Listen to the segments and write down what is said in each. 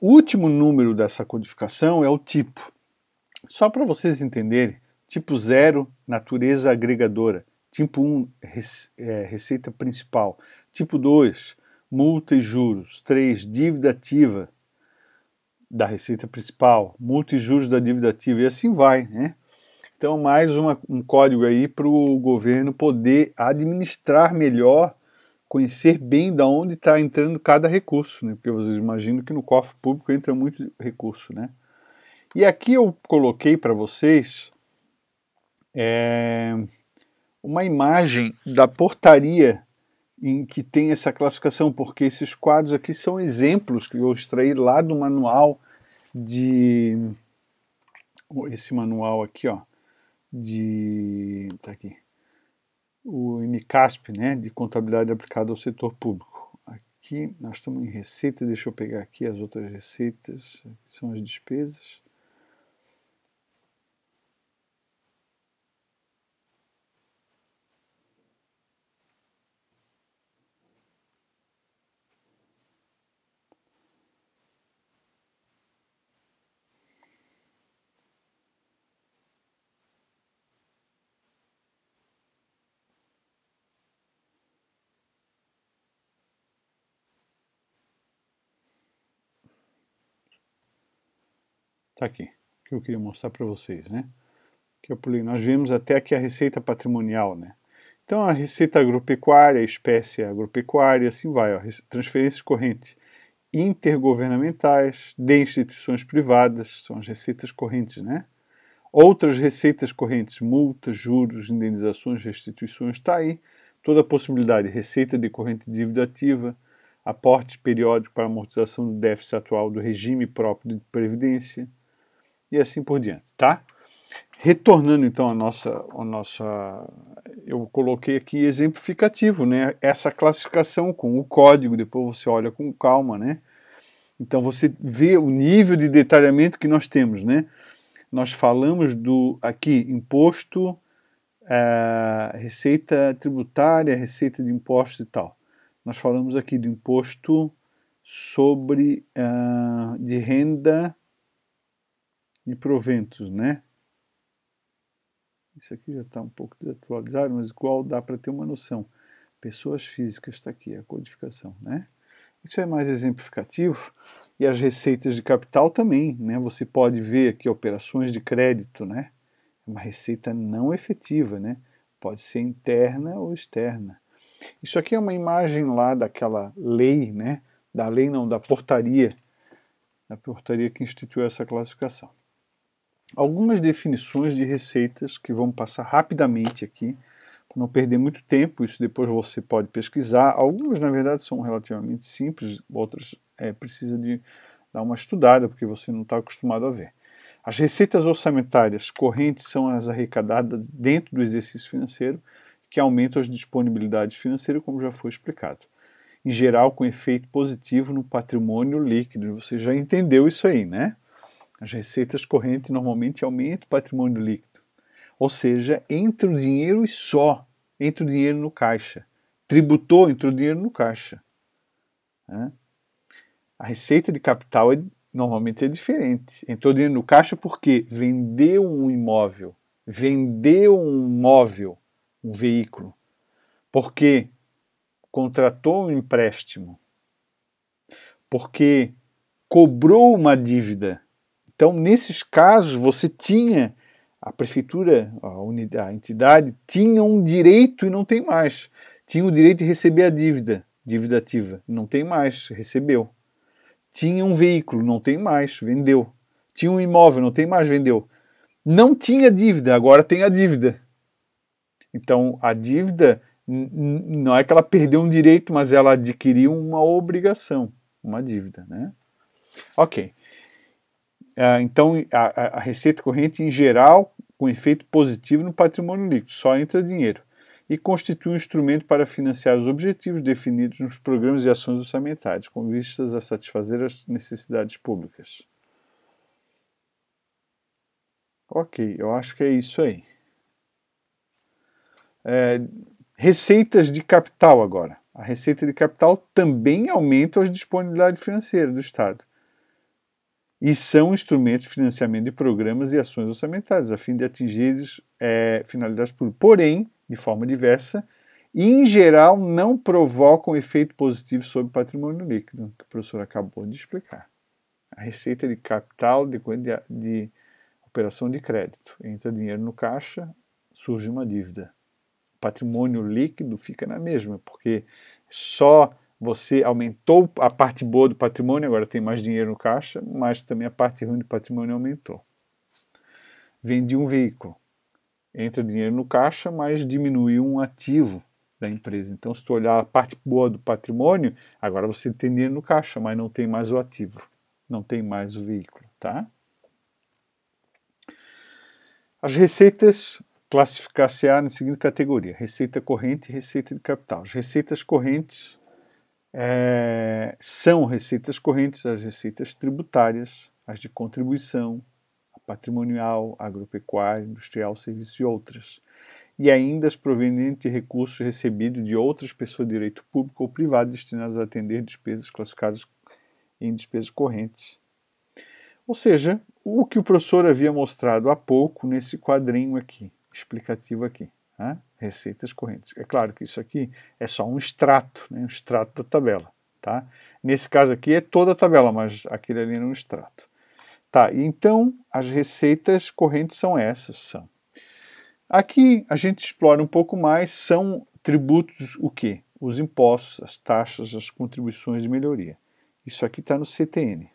O último número dessa codificação é o tipo. Só para vocês entenderem, tipo 0, natureza agregadora. Tipo 1, receita principal. Tipo 2, multa e juros. 3, dívida ativa da receita principal. Multa e juros da dívida ativa. E assim vai, né? Então, mais um código aí para o governo poder administrar melhor, conhecer bem de onde está entrando cada recurso, né? Porque vocês imaginam que no cofre público entra muito recurso, né? E aqui eu coloquei para vocês uma imagem da portaria em que tem essa classificação, porque esses quadros aqui são exemplos que eu extraí lá do manual esse manual aqui, ó, tá aqui, o MCASP, né, de contabilidade aplicada ao setor público. Aqui nós estamos em receita, deixa eu pegar aqui as outras receitas, que são as despesas. Tá aqui, que eu queria mostrar para vocês, né? Que eu pulei. Nós vimos até aqui a receita patrimonial, né? Então a receita agropecuária, espécie agropecuária, assim vai, ó, transferências correntes intergovernamentais, de instituições privadas, são as receitas correntes, né? Outras receitas correntes, multas, juros, indenizações, restituições, está aí. Toda a possibilidade, receita decorrente de dívida ativa, aporte periódico para amortização do déficit atual do regime próprio de previdência e assim por diante, tá? Retornando então a nossa, eu coloquei aqui exemplificativo, né? Essa classificação com o código, depois você olha com calma, né? Então você vê o nível de detalhamento que nós temos, né? Nós falamos do aqui imposto, receita tributária, receita de impostos e tal. Nós falamos aqui do imposto sobre de renda e proventos, né? Isso aqui já está um pouco desatualizado, mas igual dá para ter uma noção. Pessoas físicas, está aqui a codificação, né? Isso é mais exemplificativo. E as receitas de capital também, né? Você pode ver aqui operações de crédito, né? Uma receita não efetiva, né? Pode ser interna ou externa. Isso aqui é uma imagem lá daquela lei, né? Da lei não, da portaria que instituiu essa classificação. Algumas definições de receitas que vamos passar rapidamente aqui, para não perder muito tempo, isso depois você pode pesquisar. Algumas, na verdade, são relativamente simples, outras precisa de dar uma estudada, porque você não está acostumado a ver. As receitas orçamentárias correntes são as arrecadadas dentro do exercício financeiro, que aumentam as disponibilidades financeiras, como já foi explicado. Em geral, com efeito positivo no patrimônio líquido. Você já entendeu isso aí, né? As receitas correntes normalmente aumentam o patrimônio líquido. Ou seja, entra o dinheiro e só. Entra o dinheiro no caixa. Tributou, entra o dinheiro no caixa. Né? A receita de capital normalmente é diferente. Entrou dinheiro no caixa porque vendeu um imóvel, vendeu um móvel, um veículo. Porque contratou um empréstimo. Porque cobrou uma dívida. Então, nesses casos, você tinha, a prefeitura, a entidade, tinha um direito e não tem mais. Tinha o direito de receber a dívida ativa, não tem mais, recebeu. Tinha um veículo, não tem mais, vendeu. Tinha um imóvel, não tem mais, vendeu. Não tinha dívida, agora tem a dívida. Então, a dívida não é que ela perdeu um direito, mas ela adquiriu uma obrigação, uma dívida, né? Ok. Então, a receita corrente, em geral, com efeito positivo no patrimônio líquido, só entra dinheiro, e constitui um instrumento para financiar os objetivos definidos nos programas e ações orçamentárias, com vistas a satisfazer as necessidades públicas. Ok, eu acho que é isso aí. Receitas de capital agora. A receita de capital também aumenta as disponibilidades financeiras do Estado. e são instrumentos de financiamento de programas e ações orçamentárias, a fim de atingir finalidades públicas, porém, de forma diversa, e, em geral, não provocam efeito positivo sobre o patrimônio líquido, que o professor acabou de explicar. A receita de capital decorrente de operação de crédito. Entra dinheiro no caixa, surge uma dívida. O patrimônio líquido fica na mesma, porque só você aumentou a parte boa do patrimônio, agora tem mais dinheiro no caixa, mas também a parte ruim do patrimônio aumentou. Vendi um veículo. Entra dinheiro no caixa, mas diminuiu um ativo da empresa. Então, se tu olhar a parte boa do patrimônio, agora você tem dinheiro no caixa, mas não tem mais o ativo, não tem mais o veículo, tá? As receitas classificar-se-á na seguinte categoria: receita corrente e receita de capital. As receitas correntes são receitas correntes as receitas tributárias, as de contribuição, a patrimonial, agropecuária, industrial, serviços e outras. E ainda as provenientes de recursos recebidos de outras pessoas de direito público ou privado destinadas a atender despesas classificadas em despesas correntes. Ou seja, o que o professor havia mostrado há pouco nesse quadrinho aqui, explicativo aqui, né? Receitas correntes. É claro que isso aqui é só um extrato, né? Um extrato da tabela, tá? Nesse caso aqui é toda a tabela, mas aquele ali era um extrato. Tá, então as receitas correntes são essas, são. Aqui a gente explora um pouco mais, são tributos o quê? Os impostos, as taxas, as contribuições de melhoria. Isso aqui está no CTN.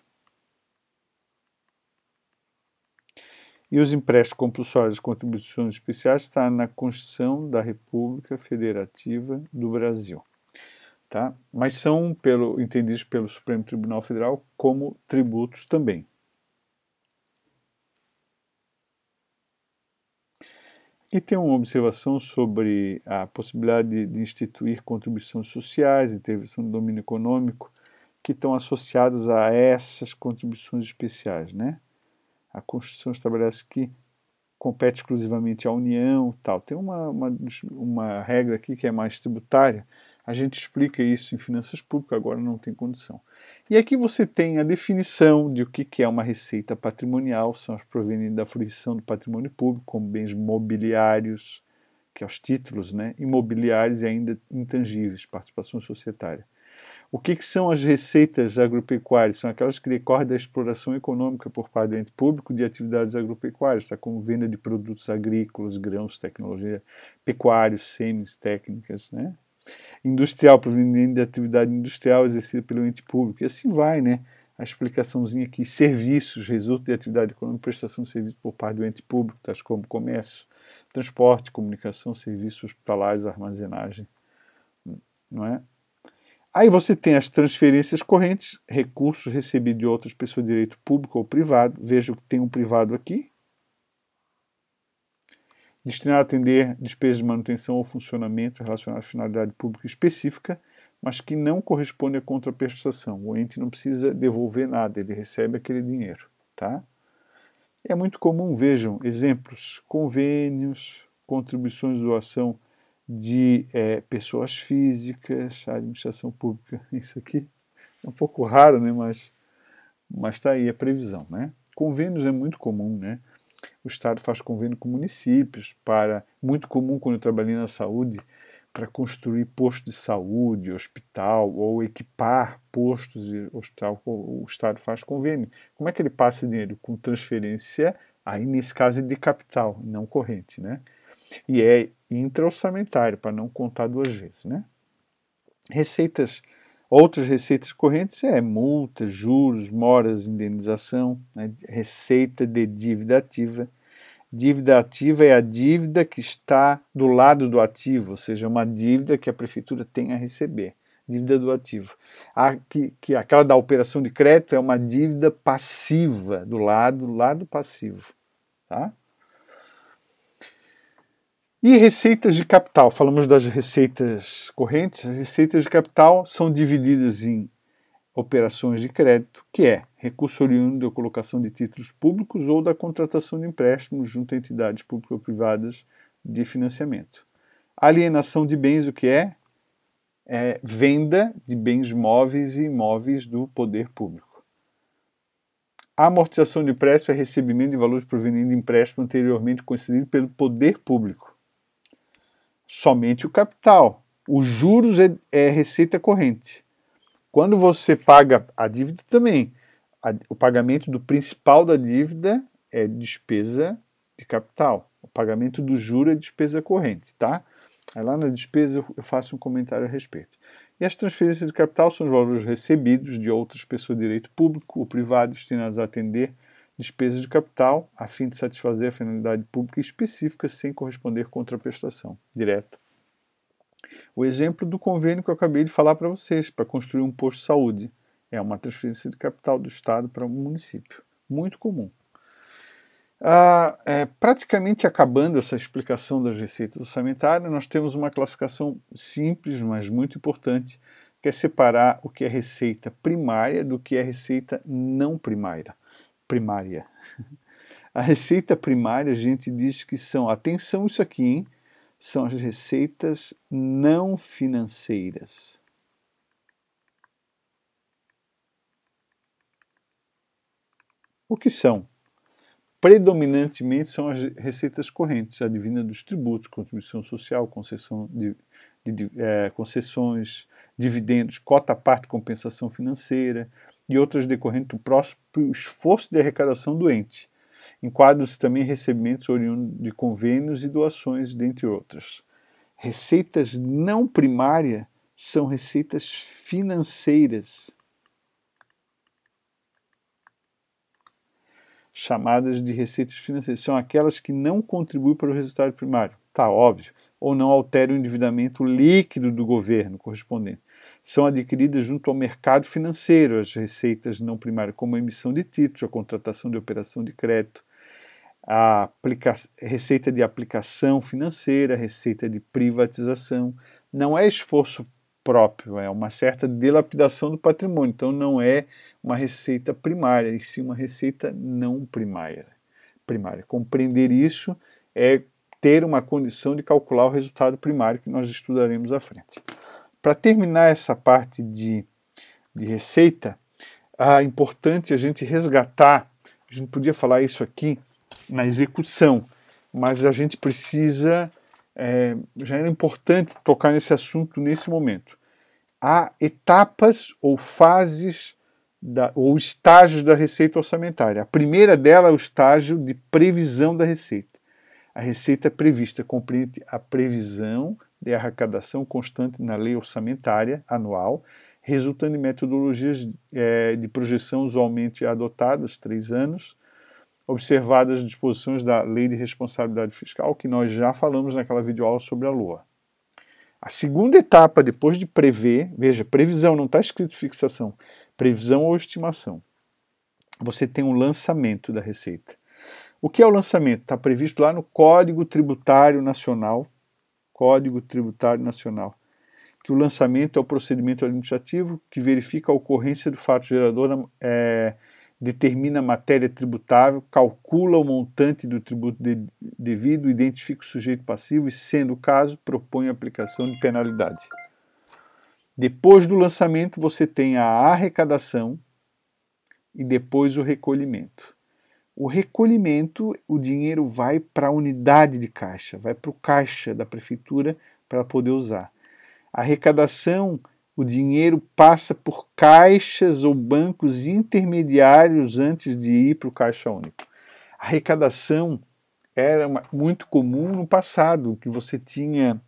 E os empréstimos compulsórios de contribuições especiais está na Constituição da República Federativa do Brasil. Tá? Mas são entendidos pelo Supremo Tribunal Federal como tributos também. Aqui tem uma observação sobre a possibilidade de instituir contribuições sociais, intervenção do domínio econômico, que estão associadas a essas contribuições especiais, né? A Constituição estabelece que compete exclusivamente à União, tal. Tem uma regra aqui que é mais tributária. A gente explica isso em finanças públicas, agora não tem condição. E aqui você tem a definição de o que é uma receita patrimonial, são as provenientes da fruição do patrimônio público, como bens mobiliários, que é os títulos, né, imobiliários e ainda intangíveis, participação societária. O que são as receitas agropecuárias? São aquelas que decorrem da exploração econômica por parte do ente público de atividades agropecuárias, tá? Como venda de produtos agrícolas, grãos, tecnologia, pecuários, sementes, técnicas, né? Industrial, proveniente de atividade industrial exercida pelo ente público, e assim vai, né? A explicaçãozinha aqui, serviços, resulta de atividade econômica, prestação de serviços por parte do ente público, tais como comércio, transporte, comunicação, serviços hospitalares, armazenagem, não é? Aí você tem as transferências correntes, recursos recebidos de outras pessoas de direito público ou privado. Veja que tem um privado aqui. Destinado a atender despesas de manutenção ou funcionamento relacionadas à finalidade pública específica, mas que não corresponde à contraprestação. O ente não precisa devolver nada, ele recebe aquele dinheiro, tá? É muito comum, vejam, exemplos, convênios, contribuições de doação de pessoas físicas, administração pública. Isso aqui é um pouco raro, né? Mas está aí a previsão, né? Convênios é muito comum, né? O Estado faz convênio com municípios muito comum quando eu trabalhei na saúde, para construir posto de saúde, hospital, ou equipar postos de hospital, o Estado faz convênio. Como é que ele passa dinheiro? Com transferência, aí nesse caso é de capital, não corrente, né? E é intra-orçamentário, para não contar duas vezes, né? Outras receitas correntes multas, juros, moras, indenização, né? Receita de dívida ativa. Dívida ativa é a dívida que está do lado do ativo, ou seja, uma dívida que a prefeitura tem a receber. Dívida do ativo. Aquela da operação de crédito é uma dívida passiva, do lado passivo. Tá? E receitas de capital, falamos das receitas correntes, as receitas de capital são divididas em operações de crédito, que é recurso oriundo da colocação de títulos públicos ou da contratação de empréstimos junto a entidades públicas ou privadas de financiamento. Alienação de bens, o que é? É venda de bens móveis e imóveis do poder público. A amortização de empréstimo é recebimento de valores provenientes de empréstimo anteriormente concedido pelo poder público. Somente o capital. Os juros é receita corrente. Quando você paga a dívida também, o pagamento do principal da dívida é despesa de capital. O pagamento do juro é despesa corrente, tá? Aí lá na despesa eu faço um comentário a respeito. E as transferências de capital são os valores recebidos de outras pessoas de direito público ou privado destinados a atender despesas de capital a fim de satisfazer a finalidade pública específica sem corresponder contraprestação direta. O exemplo do convênio que eu acabei de falar para vocês, para construir um posto de saúde, é uma transferência de capital do Estado para um município. Muito comum. Praticamente acabando essa explicação das receitas orçamentárias, nós temos uma classificação simples, mas muito importante, que é separar o que é receita primária do que é receita não primária. A receita primária, a gente diz que são, atenção isso aqui, hein? São as receitas não financeiras. O que são? Predominantemente são as receitas correntes, advinda dos tributos, contribuição social, concessões, dividendos, cota-parte, compensação financeira e outras decorrentes do próprio esforço de arrecadação do ente. Enquadram-se também recebimentos oriundos de convênios e doações, dentre outras. Receitas não primárias são receitas financeiras, chamadas de receitas financeiras. São aquelas que não contribuem para o resultado primário, tá óbvio, ou não alteram o endividamento líquido do governo correspondente. São adquiridas junto ao mercado financeiro as receitas não primárias, como a emissão de títulos, a contratação de operação de crédito, a receita de aplicação financeira, receita de privatização. Não é esforço próprio, é uma certa dilapidação do patrimônio, então não é uma receita primária, e sim uma receita não primária. Compreender isso é ter uma condição de calcular o resultado primário que nós estudaremos à frente. Para terminar essa parte de receita, é importante a gente resgatar, a gente podia falar isso aqui na execução, mas a gente precisa, já era importante tocar nesse assunto nesse momento. Há etapas ou fases ou estágios da receita orçamentária. A primeira dela é o estágio de previsão da receita. A receita prevista compreende a previsão de arrecadação constante na lei orçamentária anual, resultando de metodologias de projeção usualmente adotadas 3 anos, observadas as disposições da Lei de Responsabilidade Fiscal, que nós já falamos naquela videoaula sobre a LOA. A segunda etapa, depois de prever, veja, previsão, não está escrito fixação, previsão ou estimação. Você tem um lançamento da receita. O que é o lançamento? Está previsto lá no Código Tributário Nacional, que o lançamento é o procedimento administrativo que verifica a ocorrência do fato gerador, determina a matéria tributável, calcula o montante do tributo devido, identifica o sujeito passivo e, sendo o caso, propõe a aplicação de penalidade. Depois do lançamento, você tem a arrecadação e depois o recolhimento. O recolhimento, o dinheiro vai para a unidade de caixa, vai para o caixa da prefeitura para poder usar. A arrecadação, o dinheiro passa por caixas ou bancos intermediários antes de ir para o caixa único. A arrecadação era muito comum no passado, que você tinha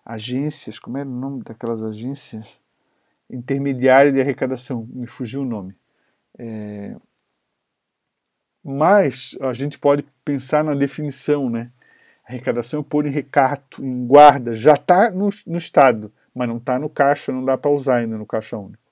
agências, como era o nome daquelas agências? Intermediária de arrecadação, me fugiu o nome. Mas a gente pode pensar na definição, né? Arrecadação é pôr em recato, em guarda, já está no Estado, mas não está no caixa, não dá para usar ainda no caixa único.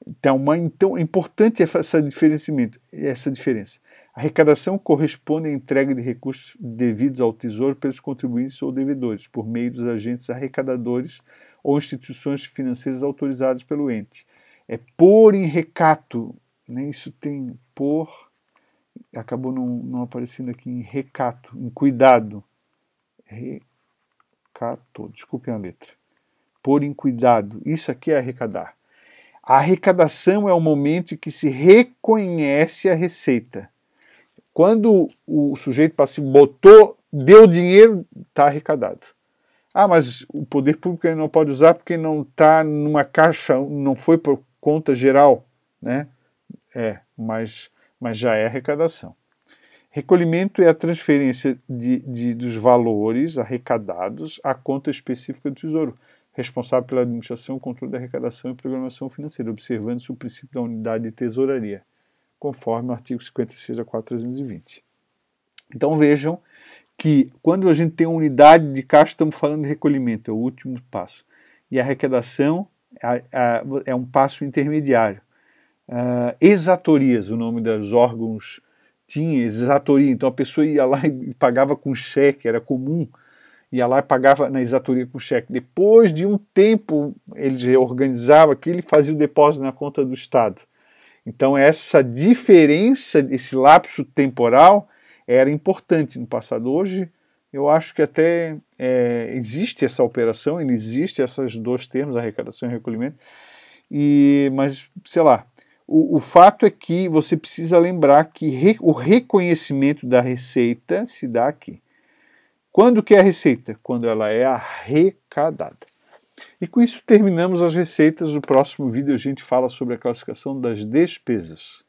Então é importante essa diferença. A arrecadação corresponde à entrega de recursos devidos ao Tesouro pelos contribuintes ou devedores, por meio dos agentes arrecadadores ou instituições financeiras autorizadas pelo ente. É pôr em recato, né? Isso tem acabou não aparecendo aqui em recato, em cuidado. Recato, desculpem a letra. Pôr em cuidado, isso aqui é arrecadar. A arrecadação é o momento em que se reconhece a receita. Quando o sujeito passivo deu dinheiro, está arrecadado. Ah, mas o poder público ele não pode usar porque não está numa caixa, não foi por conta geral, né? Mas já é arrecadação. Recolhimento é a transferência dos valores arrecadados à conta específica do Tesouro, responsável pela administração, controle da arrecadação e programação financeira, observando-se o princípio da unidade de tesouraria, conforme o artigo 56 da 4320. Então vejam que quando a gente tem unidade de caixa, estamos falando de recolhimento, é o último passo. E a arrecadação é um passo intermediário. Exatorias, o nome dos órgãos tinha exatoria, então a pessoa ia lá e pagava com cheque, era comum, ia lá e pagava na exatoria com cheque. Depois de um tempo, eles reorganizavam aquilo e faziam o depósito na conta do Estado. Então essa diferença, esse lapso temporal, era importante no passado. Hoje, eu acho que até existe essa operação, existe esses dois termos, arrecadação e recolhimento, mas, sei lá, o fato é que você precisa lembrar que o reconhecimento da receita se dá aqui. Quando que é a receita? Quando ela é arrecadada. E com isso terminamos as receitas. No próximo vídeo a gente fala sobre a classificação das despesas.